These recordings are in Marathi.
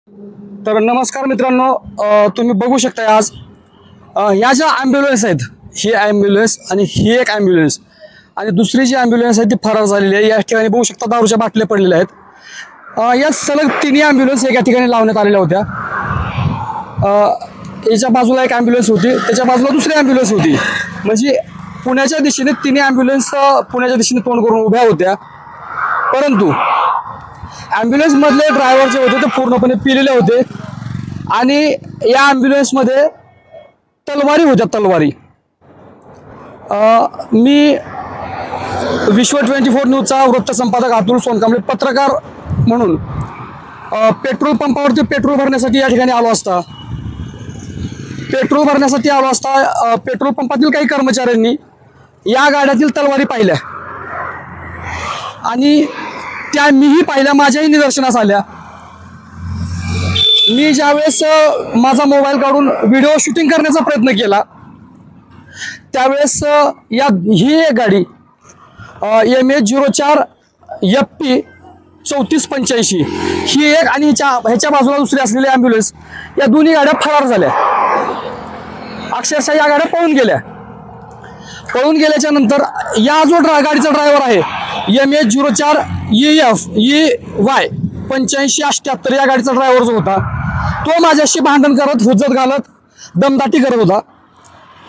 तर नमस्कार मित्रांनो, तुम्ही बघू शकता आज ह्या ज्या ॲम्ब्युलन्स आहेत, ही ॲम्ब्युलन्स आणि ही एक ॲम्ब्युलन्स आणि दुसरी जी ॲम्ब्युलन्स आहे ती फरार झालेली आहे। या ठिकाणी बघू शकता दारूच्या बाटल्या पडलेल्या आहेत। या सलग तिन्ही ॲम्ब्युलन्स एका ठिकाणी लावण्यात आलेल्या होत्या। याच्या बाजूला एक ॲम्ब्युलन्स होती, त्याच्या बाजूला दुसरी ॲम्ब्युलन्स होती। म्हणजे पुण्याच्या दिशेने तिन्ही ॲम्ब्युलन्स पुण्याच्या दिशेने तोंड करून उभ्या होत्या, परंतु ॲम्ब्युलन्स मधले ड्रायव्हर जे होते ते पूर्णपणे पिलेले होते आणि या ॲम्ब्युलन्स मध्ये तलवारी होत्या, तलवारी। मी विश्व 24 न्यूजचा वृत्तसंपादक अतुल सोनकांबळे पत्रकार म्हणून पेट्रोल पंपावरती पेट्रोल भरण्यासाठी या ठिकाणी आलो असता पेट्रोल पंपातील काही कर्मचाऱ्यांनी या गाड्यातील तलवारी पाहिल्या आणि त्या मीही पाहिल्या, माझ्याही निदर्शनास आल्या। मी ज्यावेळेस माझा मोबाईल काढून व्हिडिओ शूटिंग करण्याचा प्रयत्न केला त्यावेळेस ही एक गाडी MH04 FP 3485 ही एक आणि ह्याच्या बाजूला दुसरी असलेली ॲम्ब्युलन्स, या दोन्ही गाड्या फरार झाल्या। अक्षरशः या गाड्या पळून गेल्याच्या नंतर या जो गाडीचा ड्रायव्हर आहे MH04 EF EY 8578 या गाडीचा ड्रायव्हर जो होता तो माझ्याशी भांडण करत, हुज्जत घालत, दमदाटी करत होता।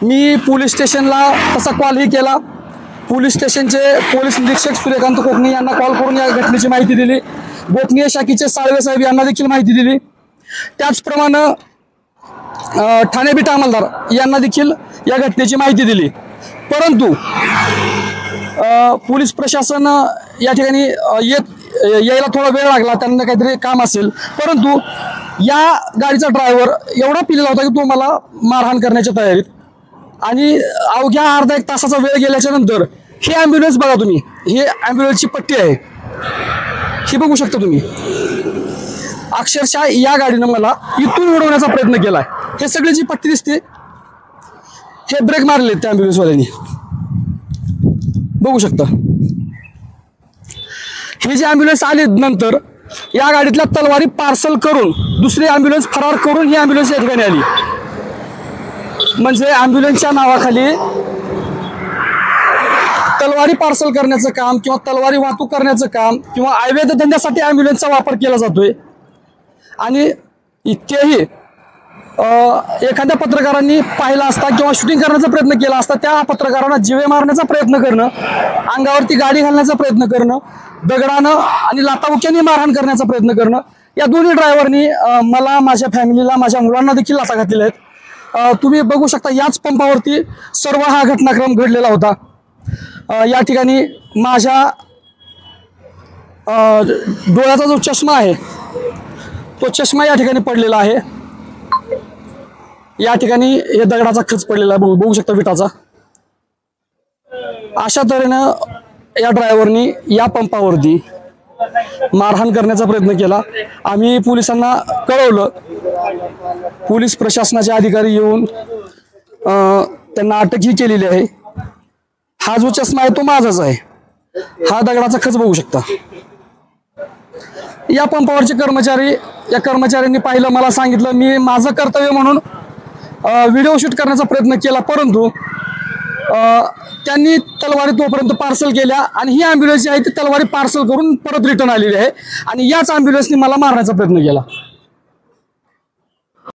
मी पोलीस स्टेशनला तसा कॉलही केला। पोलीस स्टेशनचे पोलीस निरीक्षक सूर्यकांत कोकणे यांना कॉल करून या घटनेची माहिती दिली। गोपनीय शाखेचे साळवे साहेब यांना देखील माहिती दिली। त्याचप्रमाणे ठाणे बिट अंमलदार यांना देखील या घटनेची माहिती दिली, परंतु पोलीस प्रशासन या ठिकाणी यायला थोडा वेळ लागला, त्यांना काहीतरी काम असेल। परंतु या गाडीचा ड्रायव्हर एवढा पिलेला होता की तो मला मारहाण करण्याच्या तयारीत, आणि अवघ्या अर्धा एक तासाचा वेळ गेल्याच्या नंतर ही ॲम्ब्युलन्स बघा तुम्ही, ही ॲम्ब्युलन्सची पट्टी आहे, ही बघू शकता तुम्ही। अक्षरशः या गाडीनं मला इथून उडवण्याचा प्रयत्न केलाय। हे सगळी जी पट्टी दिसते हे ब्रेक मारले त्या ॲम्ब्युलन्सवाल्यांनी, बघू शकता। ही जी ॲम्ब्युलन्स आली नंतर या गाडीतल्या तलवारी पार्सल करून दुसरी ॲम्ब्युलन्स फरार करून ही ॲम्ब्युलन्स या ठिकाणी आली। म्हणजे ॲम्ब्युलन्सच्या नावाखाली तलवारी पार्सल करण्याचं काम किंवा तलवारी वाहतूक करण्याचं काम किंवा अवैध धंद्यासाठी ॲम्ब्युलन्सचा वापर केला जातोय। आणि इतकेही एखाद्या पत्रकारांनी पाहिला असता किंवा शूटिंग करण्याचा प्रयत्न केला असता त्या पत्रकारांना जीवे मारण्याचा प्रयत्न करणं, अंगावरती गाडी घालण्याचा प्रयत्न करणं, दगडानं आणि लाथाबुक्क्यांनी मारहाण करण्याचा प्रयत्न करणं, या दोन्ही ड्रायव्हरनी मला, माझ्या फॅमिलीला, माझ्या मुलांना देखील लाथा घातलेल्या आहेत। तुम्ही बघू शकता याच पंपावरती सर्व हा घटनाक्रम घडलेला होता। या ठिकाणी माझ्या डोळ्याचा जो चष्मा आहे तो चष्मा या ठिकाणी पडलेला आहे। या ठिकाणी हे दगडाचा खच पडलेला आहे, बघू शकता, विटाचा। अशा तऱ्हेनं या ड्रायव्हरनी या पंपावरती मारहाण करण्याचा प्रयत्न केला। आम्ही पोलिसांना कळवलं, पोलीस प्रशासनाचे अधिकारी येऊन त्यांना अटकही केलेली आहे। हा जो चष्मा आहे तो माझाच आहे, हा दगडाचा खच बघू शकता। या पंपावरचे कर्मचारी, या कर्मचाऱ्यांनी पाहिलं, मला सांगितलं, मी माझं कर्तव्य म्हणून व्हिडिओ शूट करण्याचा प्रयत्न केला, परंतु त्यांनी तलवारी तोपर्यंत पार्सल केल्या आणि ही ॲम्ब्युलन्स जी आहे ती तलवारी पार्सल करून परत रिटर्न आलेली आहे आणि याच ॲम्ब्युलन्सनी मला मारण्याचा प्रयत्न केला।